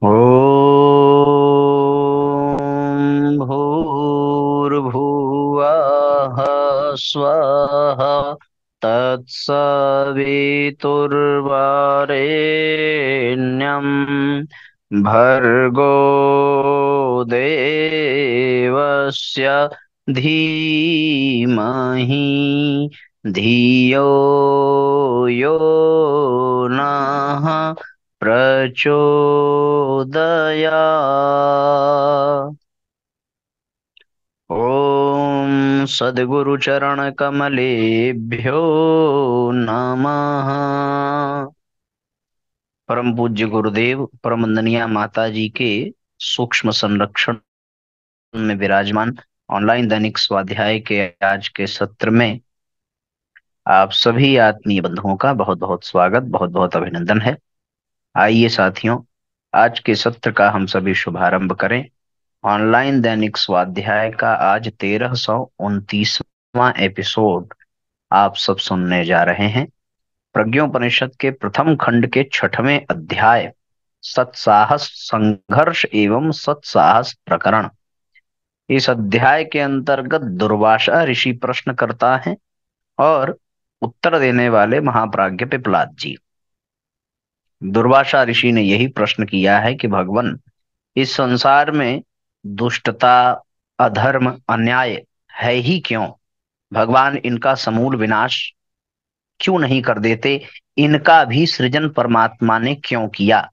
ॐ भूर्भुवः स्वः तत्सवितुर्वरेण्यं भर्गो देवस्य धीमहि धियो यो नः प्रचोदयात्। ॐ सद्गुरुचरणकमलेभ्यो नमः। परम पूज्य गुरुदेव परम वंदनीय माता जी के सूक्ष्म संरक्षण में विराजमान ऑनलाइन दैनिक स्वाध्याय के आज के सत्र में आप सभी आत्मीय बंधुओं का बहुत बहुत स्वागत, बहुत बहुत अभिनंदन है। आइए साथियों, आज के सत्र का हम सभी शुभारंभ करें। ऑनलाइन दैनिक स्वाध्याय का आज 1329वां एपिसोड आप सब सुनने जा रहे हैं। प्रज्ञोपनिषद के प्रथम खंड के 6वें अध्याय सत्साहस संघर्ष एवं सत्साहस प्रकरण। इस अध्याय के अंतर्गत दुर्वासा ऋषि प्रश्न करता है और उत्तर देने वाले महाप्राज्ञ पिपलाद जी। दुर्वासा ऋषि ने यही प्रश्न किया है कि भगवान, इस संसार में दुष्टता, अधर्म, अन्याय है ही क्यों? भगवान इनका समूल विनाश क्यों नहीं कर देते? इनका भी सृजन परमात्मा ने क्यों किया?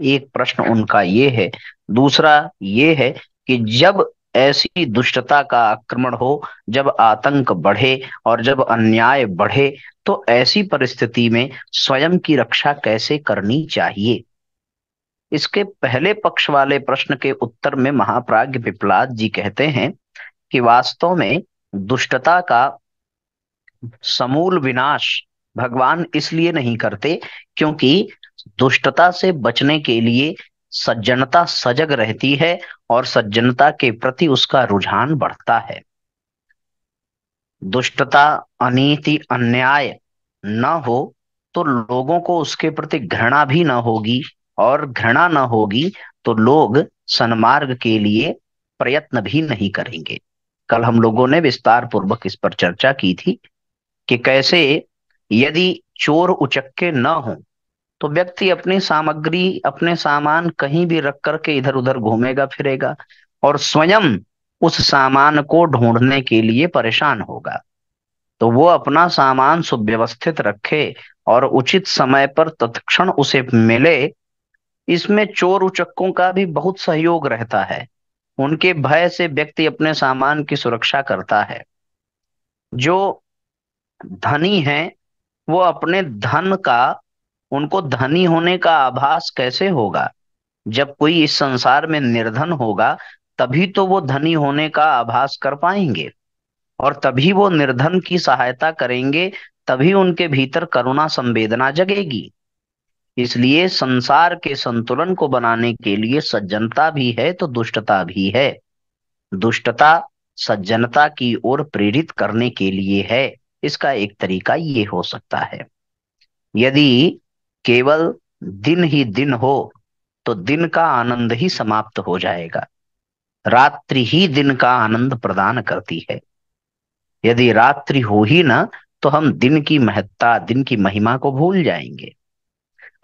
एक प्रश्न उनका ये है। दूसरा ये है कि जब ऐसी दुष्टता का आक्रमण हो, जब आतंक बढ़े और जब अन्याय बढ़े, तो ऐसी परिस्थिति में स्वयं की रक्षा कैसे करनी चाहिए? इसके पहले पक्ष वाले प्रश्न के उत्तर में महाप्राज्ञ पिपलाद जी कहते हैं कि वास्तव में दुष्टता का समूल विनाश भगवान इसलिए नहीं करते क्योंकि दुष्टता से बचने के लिए सज्जनता सजग रहती है और सज्जनता के प्रति उसका रुझान बढ़ता है। दुष्टता, अनीति, अन्याय न हो तो लोगों को उसके प्रति घृणा भी न होगी, और घृणा न होगी तो लोग सन्मार्ग के लिए प्रयत्न भी नहीं करेंगे। कल हम लोगों ने विस्तार पूर्वक इस पर चर्चा की थी कि कैसे यदि चोर उचक्के न हो तो व्यक्ति अपनी सामग्री, अपने सामान कहीं भी रख करके इधर उधर घूमेगा फिरेगा और स्वयं उस सामान को ढूंढने के लिए परेशान होगा। तो वो अपना सामान सुव्यवस्थित रखे और उचित समय पर तत्क्षण उसे मिले, इसमें चोर उचक्कों का भी बहुत सहयोग रहता है। उनके भय से व्यक्ति अपने सामान की सुरक्षा करता है। जो धनी है वो अपने धन का, उनको धनी होने का आभास कैसे होगा? जब कोई इस संसार में निर्धन होगा तभी तो वो धनी होने का आभास कर पाएंगे और तभी वो निर्धन की सहायता करेंगे, तभी उनके भीतर करुणा संवेदना जगेगी। इसलिए संसार के संतुलन को बनाने के लिए सज्जनता भी है तो दुष्टता भी है। दुष्टता सज्जनता की ओर प्रेरित करने के लिए है। इसका एक तरीका ये हो सकता है, यदि केवल दिन ही दिन हो तो दिन का आनंद ही समाप्त हो जाएगा। रात्रि ही दिन का आनंद प्रदान करती है। यदि रात्रि हो ही ना तो हम दिन की महत्ता, दिन की महिमा को भूल जाएंगे।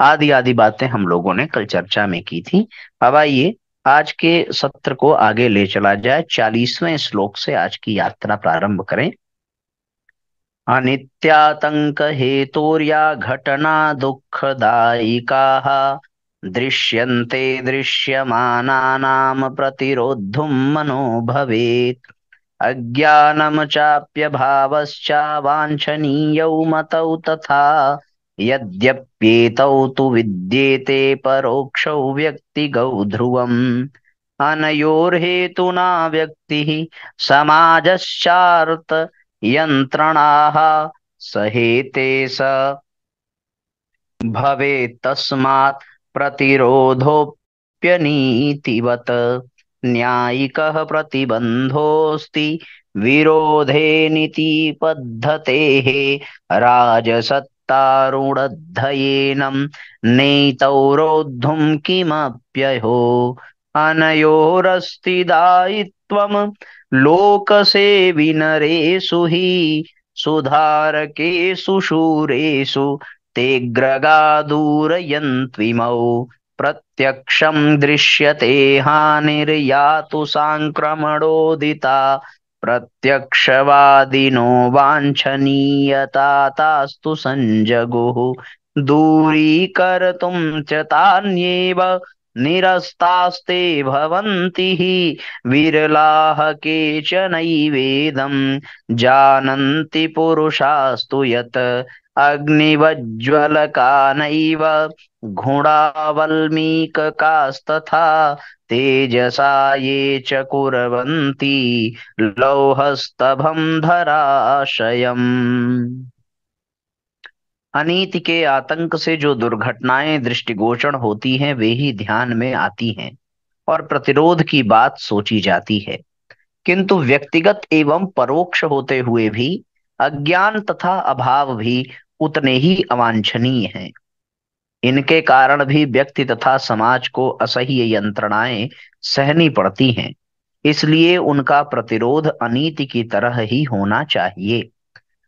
आदि आदि बातें हम लोगों ने कल चर्चा में की थी। अब आइए आज के सत्र को आगे ले चला जाए। 40वें श्लोक से आज की यात्रा प्रारंभ करें। अनित्यातंक हेतुर्या घटना दुःखदायिकाः दृश्यन्ते दृश्यमानानां प्रतिरोद्धुं मनो भवेत्। अज्ञानं चाप्यभावश्च वाञ्छनीयौ मतौ तथा यद्यप्येतौ तु विद्येते परोक्षौ व्यक्तिगौ ध्रुवम्। अनयोर्हेतुना व्यक्तिः समाजश्चार्थ यंत्रणाः सहेते स भवेत् तस्मात् प्रतिरोधोऽप्यनीतिवत्। न्यायिकः प्रतिबन्धोऽस्ति विरोधे नीति पद्धतेः राजसत्य वित्तारूढध्ययेनं नेतौ रोद्धुं किमप्यहो अनयोरस्ति दायित्वं लोकसेविनरेषु हि सुधारकेषु शूरेषु तेऽग्रगादूरयन्त्विमौ प्रत्यक्षं दृश्यते हानिर्यातु साङ्क्रमणोदिता प्रत्यक्षवादिनो वाञ्छनीयता तास्तु संजगुः दूरीकर्तुं च तान्येव निरस्तास्ते भवन्ति हि विरलाः केचनैवेदं जानन्ति पुरुषास्तु यत् अग्निवज्ज्वलकानैव घुणावल्मीककास्तथा तेजसा ये च कुर्वन्ति लौहस्तभं धराशयम्। अनीति के आतंक से जो दुर्घटनाएं दृष्टिगोचर होती हैं वे ही ध्यान में आती हैं और प्रतिरोध की बात सोची जाती है, किंतु व्यक्तिगत एवं परोक्ष होते हुए भी अज्ञान तथा अभाव भी उतने ही अवांछनीय हैं। इनके कारण भी व्यक्ति तथा समाज को असह्य यंत्रणाएं सहनी पड़ती हैं, इसलिए उनका प्रतिरोध अनीति की तरह ही होना चाहिए।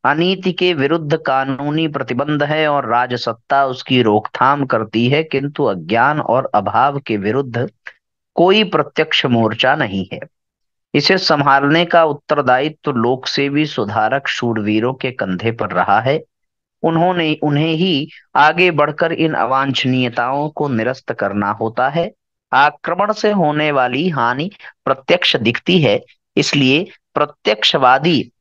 अनीति के विरुद्ध कानूनी प्रतिबंध है और राजसत्ता उसकी रोकथाम करती है, किंतु अज्ञान और अभाव के विरुद्ध कोई प्रत्यक्ष मोर्चा नहीं है। इसे संभालने का उत्तरदायित्व लोकसेवी सुधारक शूरवीरों के कंधे पर रहा है। उन्हें ही आगे बढ़कर इन अवांछनीयताओं को निरस्त करना होता है। आक्रमण से होने वाली हानि प्रत्यक्ष दिखती है, इसलिए प्रत्यक्षवादी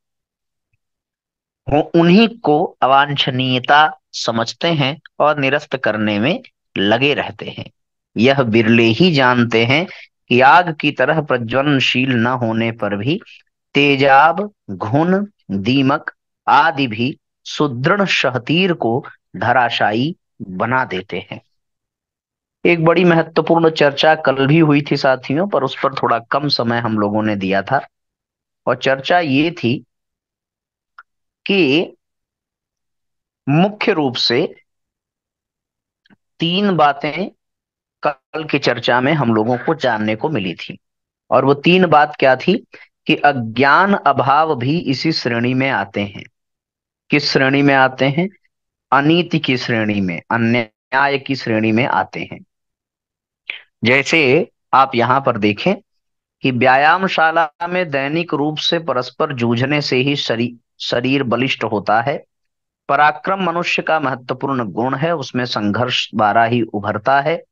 उन्हीं को अवांछनीयता समझते हैं और निरस्त करने में लगे रहते हैं। यह बिरले ही जानते हैं कि आग की तरह प्रज्वलनशील न होने पर भी तेजाब, घुन, दीमक आदि भी सुदृढ़ शहतीर को धराशायी बना देते हैं। एक बड़ी महत्वपूर्ण चर्चा कल भी हुई थी साथियों, पर उस पर थोड़ा कम समय हम लोगों ने दिया था, और चर्चा ये थी कि मुख्य रूप से 3 बातें कल की चर्चा में हम लोगों को जानने को मिली थी। और वो 3 बात क्या थी कि अज्ञान अभाव भी इसी श्रेणी में आते हैं। किस श्रेणी में आते हैं? अनीति की श्रेणी में, अन्याय की श्रेणी में आते हैं। जैसे आप यहां पर देखें कि व्यायामशाला में दैनिक रूप से परस्पर जूझने से ही शरीर बलिष्ठ होता है। पराक्रम मनुष्य का महत्वपूर्ण गुण है, उसमें संघर्ष द्वारा ही उभरता है।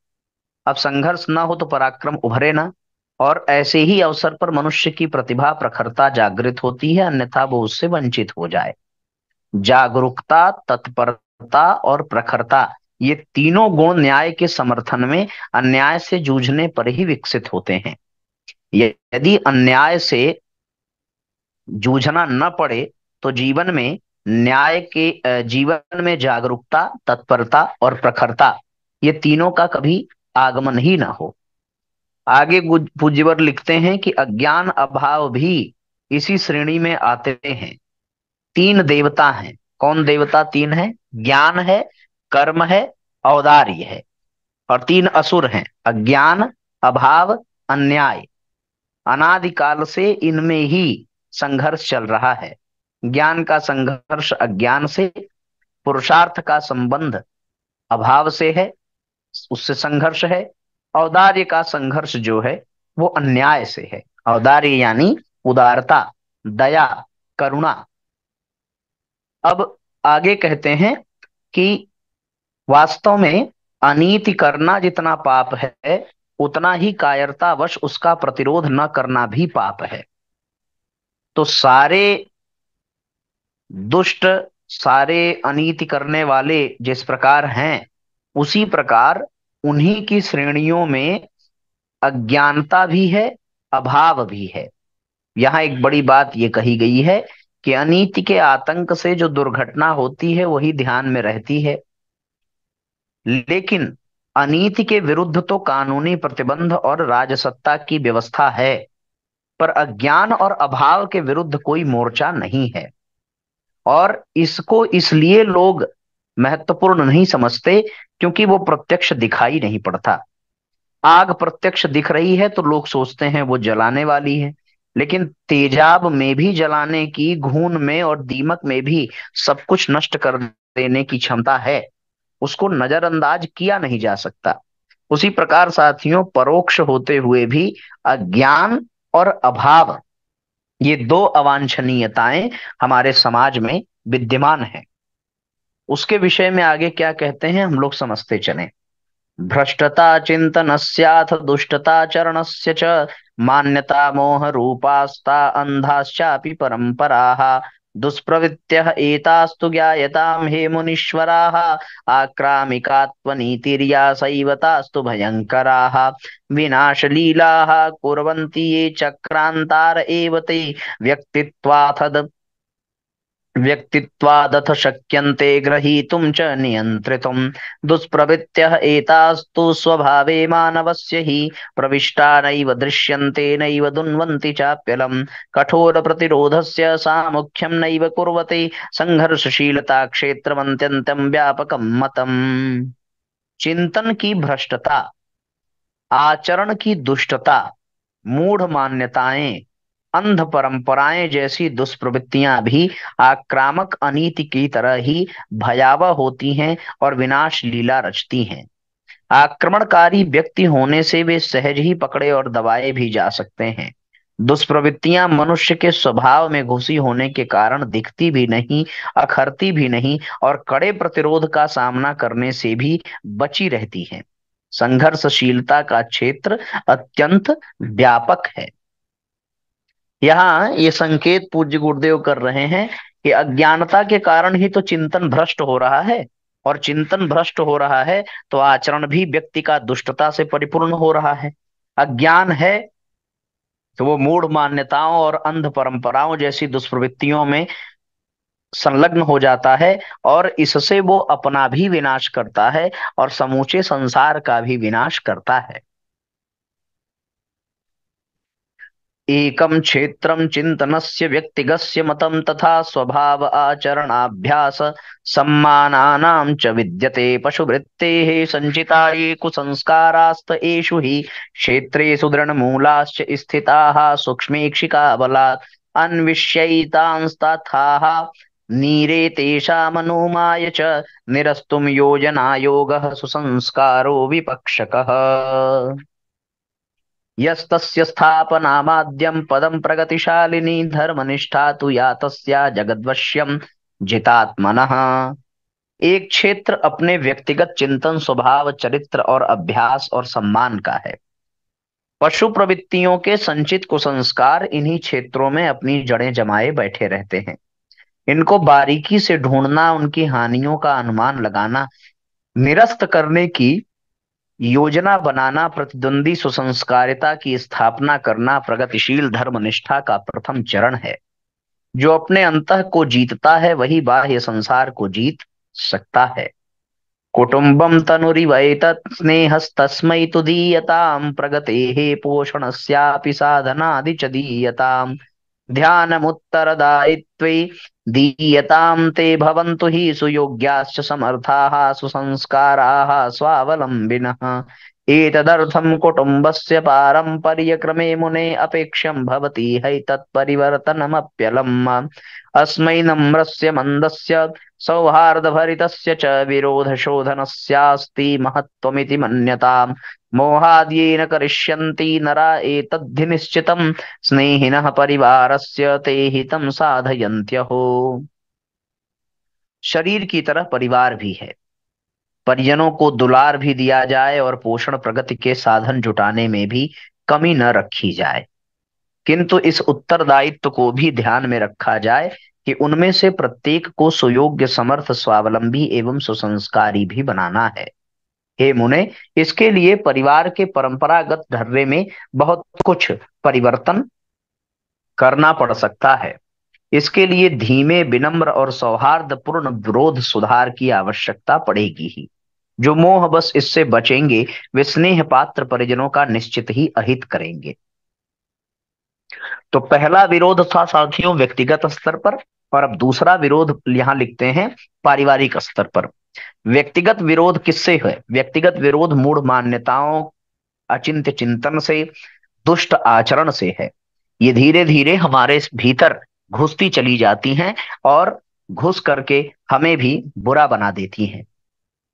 अब संघर्ष ना हो तो पराक्रम उभरे ना, और ऐसे ही अवसर पर मनुष्य की प्रतिभा प्रखरता जागृत होती है, अन्यथा वो उससे वंचित हो जाए। जागरूकता, तत्परता और प्रखरता, ये तीनों गुण न्याय के समर्थन में अन्याय से जूझने पर ही विकसित होते हैं। यदि अन्याय से जूझना न पड़े तो जीवन में जागरूकता, तत्परता और प्रखरता, ये तीनों का कभी आगमन ही ना हो। आगे पूज्यवर लिखते हैं कि अज्ञान अभाव भी इसी श्रेणी में आते हैं। 3 देवता हैं। कौन देवता 3 है? ज्ञान है, कर्म है, औदार्य है। और 3 असुर हैं, अज्ञान, अभाव, अन्याय। अनादिकाल से इनमें ही संघर्ष चल रहा है। ज्ञान का संघर्ष अज्ञान से, पुरुषार्थ का संबंध अभाव से है, उससे संघर्ष है। औदार्य का संघर्ष जो है वो अन्याय से है। औदार्य यानी उदारता, दया, करुणा। अब आगे कहते हैं कि वास्तव में अनीति करना जितना पाप है, उतना ही कायरतावश उसका प्रतिरोध न करना भी पाप है। तो सारे दुष्ट, सारे अनीति करने वाले जिस प्रकार हैं, उसी प्रकार उन्हीं की श्रेणियों में अज्ञानता भी है, अभाव भी है। यहां एक बड़ी बात ये कही गई है कि अनीति के आतंक से जो दुर्घटना होती है वही ध्यान में रहती है, लेकिन अनीति के विरुद्ध तो कानूनी प्रतिबंध और राजसत्ता की व्यवस्था है, पर अज्ञान और अभाव के विरुद्ध कोई मोर्चा नहीं है। और इसको इसलिए लोग महत्वपूर्ण नहीं समझते, क्योंकि वो प्रत्यक्ष दिखाई नहीं पड़ता। आग प्रत्यक्ष दिख रही है तो लोग सोचते हैं वो जलाने वाली है, लेकिन तेजाब में भी जलाने की, घून में और दीमक में भी सब कुछ नष्ट कर देने की क्षमता है। उसको नजरअंदाज किया नहीं जा सकता। उसी प्रकार साथियों, परोक्ष होते हुए भी अज्ञान और अभाव, ये दो अवांछनीयताएं हमारे समाज में विद्यमान है। उसके विषय में आगे क्या कहते हैं हम लोग समझते चलें। भ्रष्टता चिंतनस्याथ दुष्टताचरणस्य च मान्यता मोह रूपास्ता अंधाश्चापि परंपराः दुष्प्रवृत्त्यः एतास्तु ज्ञायतां हे मुनीश्वराः आक्रामिकात्वनीतिर्यासैव तास्तु भयङ्कराः विनाशलीलाः कुर्वन्ति ये चक्रान्तार एव ते व्यक्तित्वाथ व्यक्तित्वादथ शक्यन्ते ग्रहीतुं च नियन्त्रितुं दुष्प्रवृत्त्यः एतास्तु स्वभावे मानवस्य हि प्रविष्टा नैव दृश्यन्ते नैव दुन्वन्ति चाप्यलम् कठोर प्रतिरोधस्य सामुख्यं नैव कुर्वते संघर्षशीलता क्षेत्रमत्यन्तं व्यापकं मतम्। चिंतन की भ्रष्टता, आचरण की दुष्टता, मूढ़ मान्यताएं, अंध परंपराएं जैसी दुष्प्रवृत्तियां भी आक्रामक अनीति की तरह ही भयावह होती हैं और विनाश लीला रचती हैं। आक्रमणकारी व्यक्ति होने से वे सहज ही पकड़े और दबाए भी जा सकते हैं। दुष्प्रवृत्तियां मनुष्य के स्वभाव में घुसी होने के कारण दिखती भी नहीं, अखरती भी नहीं और कड़े प्रतिरोध का सामना करने से भी बची रहती हैं। संघर्षशीलता का क्षेत्र अत्यंत व्यापक है। यहाँ ये संकेत पूज्य गुरुदेव कर रहे हैं कि अज्ञानता के कारण ही तो चिंतन भ्रष्ट हो रहा है, और चिंतन भ्रष्ट हो रहा है तो आचरण भी व्यक्ति का दुष्टता से परिपूर्ण हो रहा है। अज्ञान है तो वो मूढ़ मान्यताओं और अंध परंपराओं जैसी दुष्प्रवृत्तियों में संलग्न हो जाता है, और इससे वो अपना भी विनाश करता है और समूचे संसार का भी विनाश करता है। एकं क्षेत्रं चिन्तनस्य व्यक्तिगस्य मतं तथा स्वभाव आचरणाभ्यास सम्मानानां च विद्यते पशुवृत्तेः संचिता ये कुसंस्कारास्त एषु हि क्षेत्रेषु दृढमूलाश्च स्थिताः सूक्ष्मेक्षिका बलात् अन्विष्यैतांस्तथाः नीरे तेषामनुमाय च निरस्तुं योजना योगः सुसंस्कारो विपक्षकः यस्तस्य स्थापनामाद्यं पदं प्रगतिशालिनी धर्मनिष्ठा तु या तस्या जगद्वश्यं जितात्मनः। एक क्षेत्र अपने व्यक्तिगत चिंतन, स्वभाव, चरित्र और अभ्यास और सम्मान का है। पशु प्रवृत्तियों के संचित कुसंस्कार इन्हीं क्षेत्रों में अपनी जड़ें जमाए बैठे रहते हैं। इनको बारीकी से ढूंढना, उनकी हानियों का अनुमान लगाना, निरस्त करने की योजना बनाना, प्रतिद्वंदी सुसंस्कारिता की स्थापना करना प्रगतिशील धर्मनिष्ठा का प्रथम चरण है। जो अपने अंतः को जीतता है वही बाह्य संसार को जीत सकता है। कुटुंबम तनुरिवैतत् स्नेहस्तस्मै तु दीयताम् प्रगतेः पोषणस्यापि साधनादि च दीयताम् ध्यानमुत्तरदायित्वे दीयतां ते भवन्तु हि सुयोग्याश्च समर्थाः सुसंस्काराः स्वावलम्बिनः एतदर्थं कुटुम्बस्य पारम्पर्यक्रमे मुने अपेक्षं भवति हैतत्परिवर्तनमप्यलम् अस्मै नम्रस्य मन्दस्य सौहार्दभरितस्य च विरोधशोधनस्यास्ति महत्त्वमिति मन्यताम् मोहाद्येन करिष्यन्ति नरा एतद्धि निश्चितम् स्नेहिनः परिवारस्य ते हितं साधयन्त्यहो। शरीर की तरह परिवार भी है। परिजनों को दुलार भी दिया जाए और पोषण प्रगति के साधन जुटाने में भी कमी न रखी जाए, किंतु इस उत्तरदायित्व को भी ध्यान में रखा जाए कि उनमें से प्रत्येक को सुयोग्य, समर्थ, स्वावलंबी एवं सुसंस्कारी भी बनाना है। हे मुने, इसके लिए परिवार के परंपरागत ढर्रे में बहुत कुछ परिवर्तन करना पड़ सकता है। इसके लिए धीमे, विनम्र और सौहार्दपूर्ण विरोध सुधार की आवश्यकता पड़ेगी ही। जो मोह बस इससे बचेंगे वे स्नेह पात्र परिजनों का निश्चित ही अहित करेंगे। तो पहला विरोध था साथियों व्यक्तिगत स्तर पर, और अब दूसरा विरोध यहां लिखते हैं पारिवारिक स्तर पर। व्यक्तिगत विरोध किससे है? व्यक्तिगत विरोध मूढ़ मान्यताओं, अचिंत्य चिंतन से, दुष्ट आचरण से है। ये धीरे धीरे हमारे भीतर घुसती चली जाती हैं और घुस करके हमें भी बुरा बना देती हैं।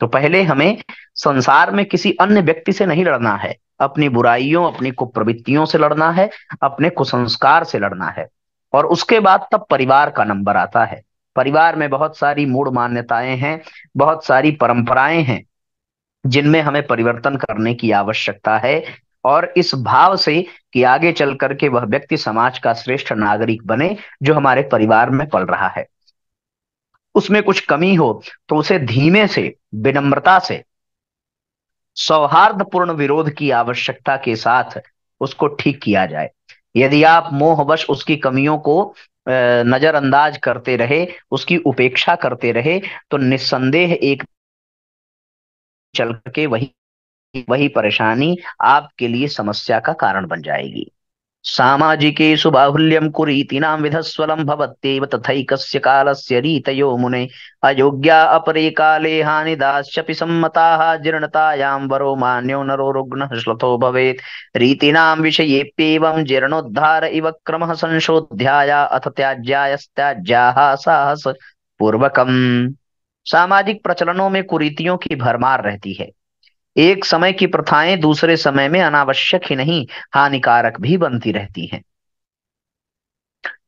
तो पहले हमें संसार में किसी अन्य व्यक्ति से नहीं लड़ना है, अपनी बुराइयों, अपनी कुप्रवृत्तियों से लड़ना है, अपने कुसंस्कार से लड़ना है। और उसके बाद तब परिवार का नंबर आता है। परिवार में बहुत सारी मूढ़ मान्यताएं हैं, बहुत सारी परंपराएं हैं, जिनमें हमें परिवर्तन करने की आवश्यकता है। और इस भाव से कि आगे चल करके वह व्यक्ति समाज का श्रेष्ठ नागरिक बने जो हमारे परिवार में पल रहा है। उसमें कुछ कमी हो तो उसे धीमे से, विनम्रता से, सौहार्दपूर्ण विरोध की आवश्यकता के साथ उसको ठीक किया जाए। यदि आप मोहवश उसकी कमियों को नजरअंदाज करते रहे, उसकी उपेक्षा करते रहे, तो निस्संदेह एक चल के वही वही परेशानी आपके लिए समस्या का कारण बन जाएगी। सामाजिकेषु बाहुल्यं कुरीतिनां विधस्वलं भवत्येव तथैकस्य कालस्य रीतयो मुने अयोग्या अपरे काले हानिदाश्चपि सम्मताः जीर्णतायां वरो मान्यो नरो रुग्णः श्लथो भवेत् रीतीनां विषयेप्येवं जीर्णोद्धार इव क्रमः संशोध्याय अथ त्याज्यायस्त्याज्याः साहस पूर्वकम्। सामाजिक प्रचलनों में कुरीतियों की भरमार रहती है। एक समय की प्रथाएं दूसरे समय में अनावश्यक ही नहीं, हानिकारक भी बनती रहती हैं।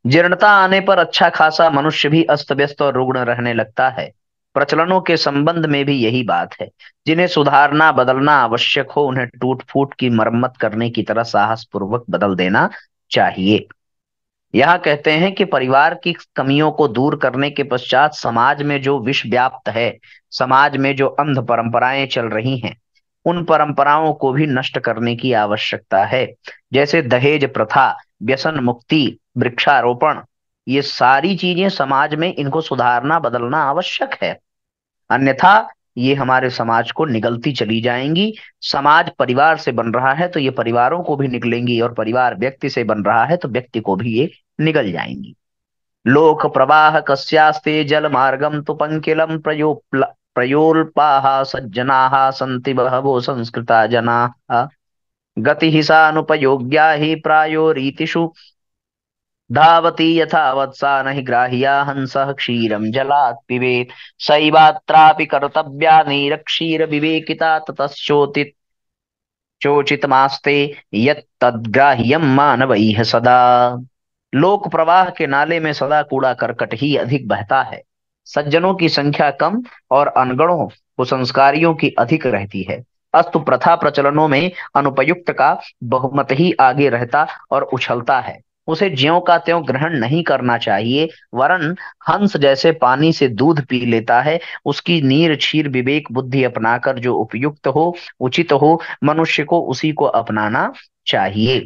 जीर्णता आने पर अच्छा खासा मनुष्य भी अस्त व्यस्त और रुग्ण रहने लगता है। प्रचलनों के संबंध में भी यही बात है। जिन्हें सुधारना, बदलना आवश्यक हो, उन्हें टूट फूट की मरम्मत करने की तरह साहस पूर्वक बदल देना चाहिए। यह कहते हैं कि परिवार की कमियों को दूर करने के पश्चात समाज में जो विष व्याप्त है, समाज में जो अंध परंपराएं चल रही हैं, उन परंपराओं को भी नष्ट करने की आवश्यकता है। जैसे दहेज प्रथा, व्यसन मुक्ति, वृक्षारोपण, ये सारी चीजें समाज में, इनको सुधारना, बदलना आवश्यक है। अन्यथा ये हमारे समाज को निगलती चली जाएंगी। समाज परिवार से बन रहा है तो ये परिवारों को भी निगलेंगी, और परिवार व्यक्ति से बन रहा है तो व्यक्ति को भी ये निगल जाएंगी। लोक प्रवाह कस्यास्ते जल मार्गम तु पंकिलम प्रयोल्पाः सज्जनाः सन्ति बहवो संस्कृता जनाः गति ही सानुपयोग्या ही प्रायो रीतिषु धावती यथा वत्सा नहि ग्राह्या हंसः क्षीरं जलात् पिबेत् सैवात्रापि कर्तव्या नीरक्षीर विवेकिता ततश्चोतित चोचितमास्ते यत्तद्ग्राह्यं मानवैः सदा। लोक प्रवाह के नाले में सदा कूड़ा करकट ही अधिक बहता है। सज्जनों की संख्या कम और अनगढ़ों, कुसंस्कारियों की अधिक रहती है। अस्तु प्रथा प्रचलनों में अनुपयुक्त का बहुमत ही आगे रहता और उछलता है। उसे ज्यों का त्यों ग्रहण नहीं करना चाहिए, वरन हंस जैसे पानी से दूध पी लेता है, उसकी नीर क्षीर विवेक बुद्धि अपनाकर जो उपयुक्त हो, उचित हो, मनुष्य को उसी को अपनाना चाहिए।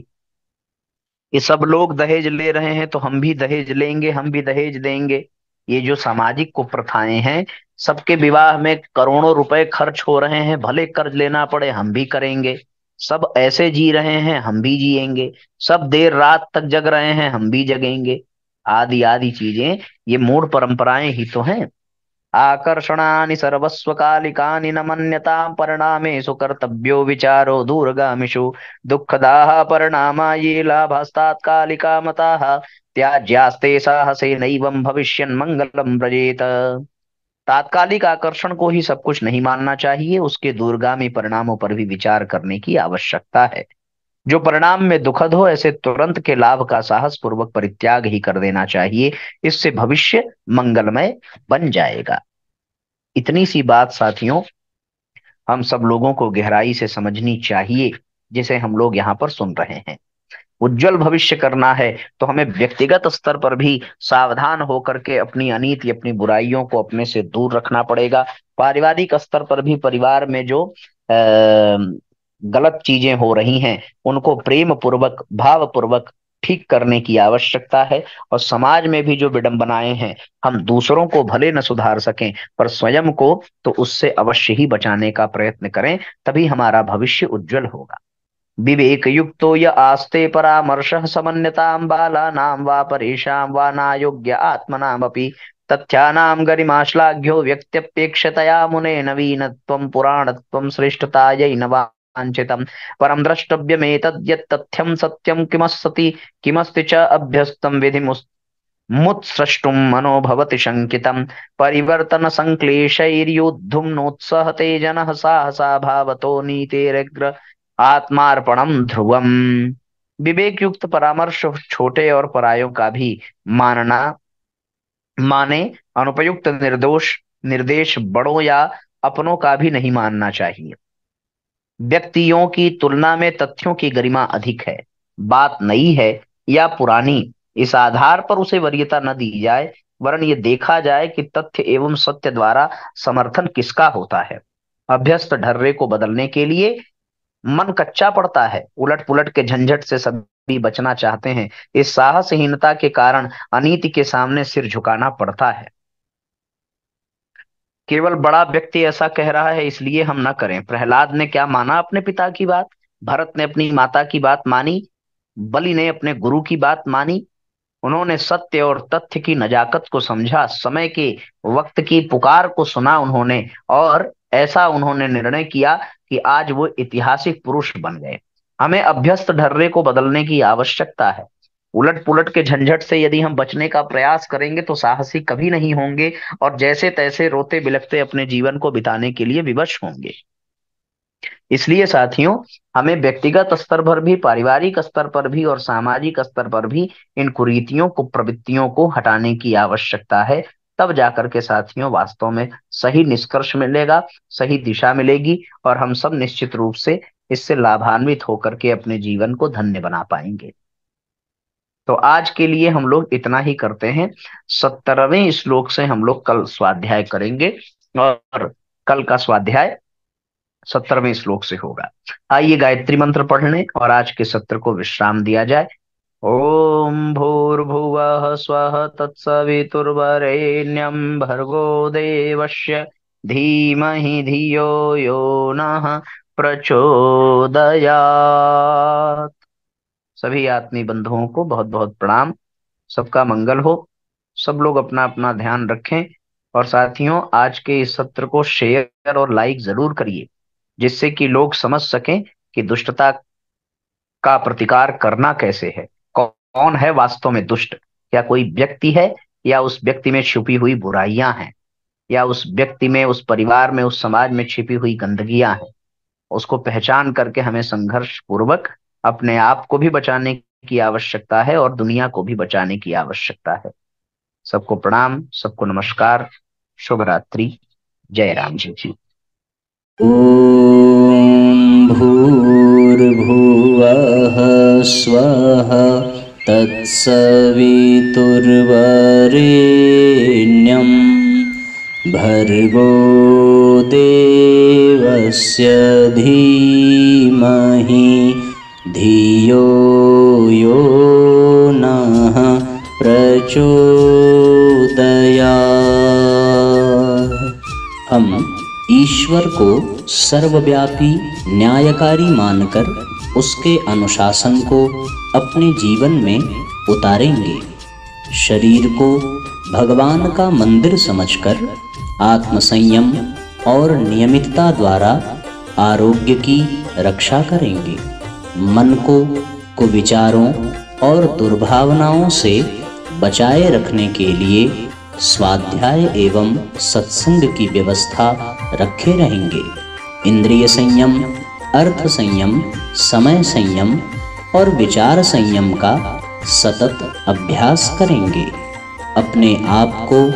ये सब लोग दहेज ले रहे हैं तो हम भी दहेज लेंगे, हम भी दहेज देंगे। ये जो सामाजिक कुप्रथाएं हैं, सबके विवाह में करोड़ों रुपए खर्च हो रहे हैं, भले कर्ज लेना पड़े हम भी करेंगे। सब ऐसे जी रहे हैं हम भी जिएंगे। सब देर रात तक जग रहे हैं हम भी जगेंगे। आदि आदि चीजें, ये मूढ़ परंपराएं ही तो हैं। आकर्षणानि सर्वस्वकालिकानि न मन्यतां परिणामेषु कर्तव्यो विचारो दूरगामिषु दुःखदाः परिणामा ये लाभास्तात्कालिका मताः त्याज्यास्ते साहसेनैवं भविष्यन् मंगलम व्रजेत। तात्कालिक आकर्षण को ही सब कुछ नहीं मानना चाहिए, उसके दूरगामी परिणामों पर भी विचार करने की आवश्यकता है। जो परिणाम में दुखद हो, ऐसे तुरंत के लाभ का साहस पूर्वक परित्याग ही कर देना चाहिए। इससे भविष्य मंगलमय बन जाएगा। इतनी सी बात साथियों हम सब लोगों को गहराई से समझनी चाहिए, जिसे हम लोग यहाँ पर सुन रहे हैं। उज्जवल भविष्य करना है तो हमें व्यक्तिगत स्तर पर भी सावधान होकर के अपनी अनीति, अपनी बुराइयों को अपने से दूर रखना पड़ेगा। पारिवारिक स्तर पर भी परिवार में जो गलत चीजें हो रही हैं, उनको प्रेम पूर्वक, भाव पूर्वक ठीक करने की आवश्यकता है। और समाज में भी जो विडंबनाएं हैं, हम दूसरों को भले न सुधार सकें, पर स्वयं को तो उससे अवश्य ही बचाने का प्रयत्न करें, तभी हमारा भविष्य उज्जवल होगा। विवेक युक्तो य आस्ते परामर्शः समन्यतां बालानां वा परेषां वा नायोग्य आत्मनामपि तथ्यानां गरिमाश्लाघ्यो व्यक्त्यपेक्षतया मुने नवीनत्वं पुराणत्वं श्रेष्ठतायै न वाञ्छितम् परं द्रष्टव्यमेतद्यत् तथ्यं सत्यं किमस्ति किमस्ति च अभ्यस्तं मुत्सृष्टुं मनो भवति शङ्कितं परिवर्तन संक्लेशैर्योद्धुं नोत्सहते जनः साहसा भावतो नीतेरग्र आत्मार्पणम ध्रुवम। विवेक युक्त परामर्श छोटे और परायों का भी मानना माने, अनुपयुक्त निर्दोष निर्देश बड़ों या अपनों का भी नहीं मानना चाहिए। व्यक्तियों की तुलना में तथ्यों की गरिमा अधिक है। बात नई है या पुरानी, इस आधार पर उसे वरीयता न दी जाए, वरन ये देखा जाए कि तथ्य एवं सत्य द्वारा समर्थन किसका होता है। अभ्यस्त ढर्रे को बदलने के लिए मन कच्चा पड़ता है, उलट पुलट के झंझट से सभी बचना चाहते हैं। इस साहसहीनता के कारण अनीति के सामने सिर झुकाना पड़ता है। केवल बड़ा व्यक्ति ऐसा कह रहा है इसलिए हम न करें। प्रहलाद ने क्या माना अपने पिता की बात, भरत ने अपनी माता की बात मानी, बलि ने अपने गुरु की बात मानी। उन्होंने सत्य और तथ्य की नजाकत को समझा, समय के वक्त की पुकार को सुना उन्होंने, और ऐसा उन्होंने निर्णय किया कि आज वो ऐतिहासिक पुरुष बन गए। हमें अभ्यस्त ढर्रे को बदलने की आवश्यकता है। उलट पुलट के झंझट से यदि हम बचने का प्रयास करेंगे तो साहसी कभी नहीं होंगे और जैसे तैसे रोते बिलखते अपने जीवन को बिताने के लिए विवश होंगे। इसलिए साथियों, हमें व्यक्तिगत स्तर पर भी, पारिवारिक स्तर पर भी और सामाजिक स्तर पर भी इन कुरीतियों को, प्रवृत्तियों को हटाने की आवश्यकता है। तब जाकर के साथियों वास्तव में सही निष्कर्ष मिलेगा, सही दिशा मिलेगी और हम सब निश्चित रूप से इससे लाभान्वित होकर के अपने जीवन को धन्य बना पाएंगे। तो आज के लिए हम लोग इतना ही करते हैं। 17वें श्लोक से हम लोग कल स्वाध्याय करेंगे और कल का स्वाध्याय 17वें श्लोक से होगा। आइए गायत्री मंत्र पढ़ लें और आज के सत्र को विश्राम दिया जाए। ओम भूर्भुवः स्वः तत्सवितुर्वरेण्यं भर्गो देवस्य धीमहि धियो यो नः प्रचोदयात्। सभी आत्मीय बंधुओं को बहुत बहुत प्रणाम। सबका मंगल हो। सब लोग अपना अपना ध्यान रखें और साथियों आज के इस सत्र को शेयर और लाइक जरूर करिए, जिससे कि लोग समझ सकें कि दुष्टता का प्रतिकार करना कैसे है। कौन है वास्तव में दुष्ट? क्या कोई व्यक्ति है या उस व्यक्ति में छुपी हुई बुराइयां हैं, या उस व्यक्ति में, उस परिवार में, उस समाज में छिपी हुई गंदगियां हैं? उसको पहचान करके हमें संघर्ष पूर्वक अपने आप को भी बचाने की आवश्यकता है और दुनिया को भी बचाने की आवश्यकता है। सबको प्रणाम, सबको नमस्कार, शुभ रात्रि, जय राम जी। ओम भूर्भुवः स्वः तत्सवितुर्वरेण्यं भर्गो देवस्य धीमहि धियो यो नः प्रचोदयात्। हम ईश्वर को सर्वव्यापी न्यायकारी मानकर उसके अनुशासन को अपने जीवन में उतारेंगे। शरीर को भगवान का मंदिर समझकर आत्मसंयम और नियमितता द्वारा आरोग्य की रक्षा करेंगे। मन को कुविचारों और दुर्भावनाओं से बचाए रखने के लिए स्वाध्याय एवं सत्संग की व्यवस्था रखे रहेंगे। इंद्रिय संयम, अर्थ संयम, समय संयम और विचार संयम का सतत अभ्यास करेंगे। अपने आप को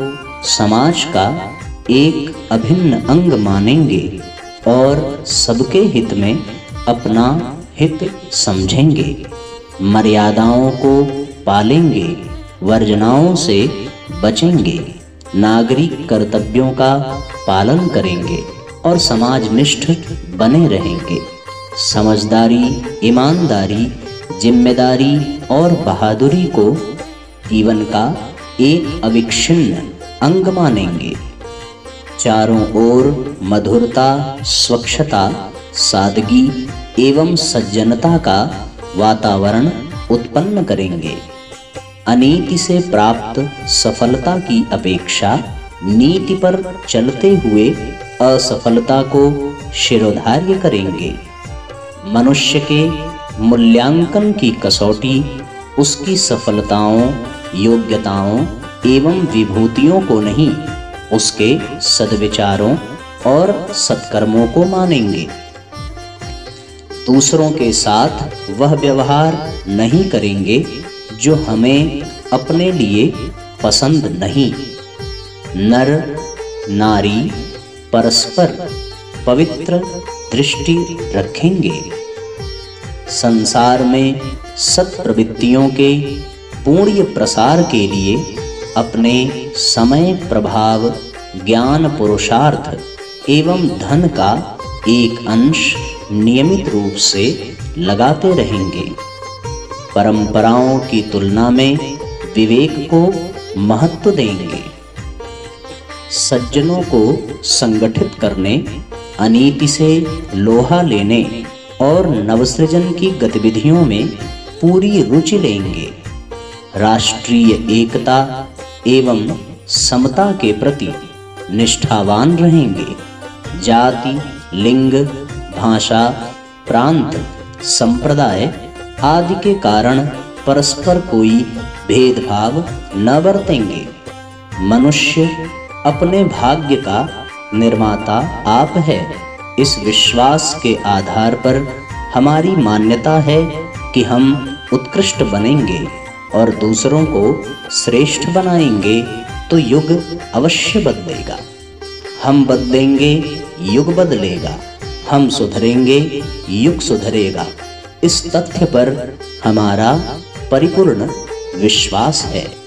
समाज का एक अभिन्न अंग मानेंगे और सबके हित में अपना हित समझेंगे। मर्यादाओं को पालेंगे, वर्जनाओं से बचेंगे, नागरिक कर्तव्यों का पालन करेंगे और समाजनिष्ठ बने रहेंगे। समझदारी, ईमानदारी, जिम्मेदारी और बहादुरी को जीवन का एक अविच्छिन्न अंग मानेंगे। चारों ओर मधुरता, स्वच्छता, सादगी एवं सज्जनता का वातावरण उत्पन्न करेंगे। अनीति से प्राप्त सफलता की अपेक्षा नीति पर चलते हुए असफलता को शिरोधार्य करेंगे। मनुष्य के मूल्यांकन की कसौटी उसकी सफलताओं, योग्यताओं एवं विभूतियों को नहीं, उसके सद्विचारों और सत्कर्मों को मानेंगे। दूसरों के साथ वह व्यवहार नहीं करेंगे जो हमें अपने लिए पसंद नहीं। नर नारी परस्पर पवित्र दृष्टि रखेंगे। संसार में सत्प्रवृत्तियों के पुण्य प्रसार के लिए अपने समय, प्रभाव, ज्ञान, पुरुषार्थ एवं धन का एक अंश नियमित रूप से लगाते रहेंगे। परंपराओं की तुलना में विवेक को महत्व देंगे। सज्जनों को संगठित करने, अनीति से लोहा लेने और नवसृजन की गतिविधियों में पूरी रुचि लेंगे। राष्ट्रीय एकता एवं समता के प्रति निष्ठावान रहेंगे। जाति, लिंग, भाषा, प्रांत, संप्रदाय आदि के कारण परस्पर कोई भेदभाव न बरतेंगे। मनुष्य अपने भाग्य का निर्माता आप है। इस विश्वास के आधार पर हमारी मान्यता है कि हम उत्कृष्ट बनेंगे और दूसरों को श्रेष्ठ बनाएंगे तो युग अवश्य बदलेगा। हम बदलेंगे, युग बदलेगा। हम सुधरेंगे, युग सुधरेगा। इस तथ्य पर हमारा परिपूर्ण विश्वास है।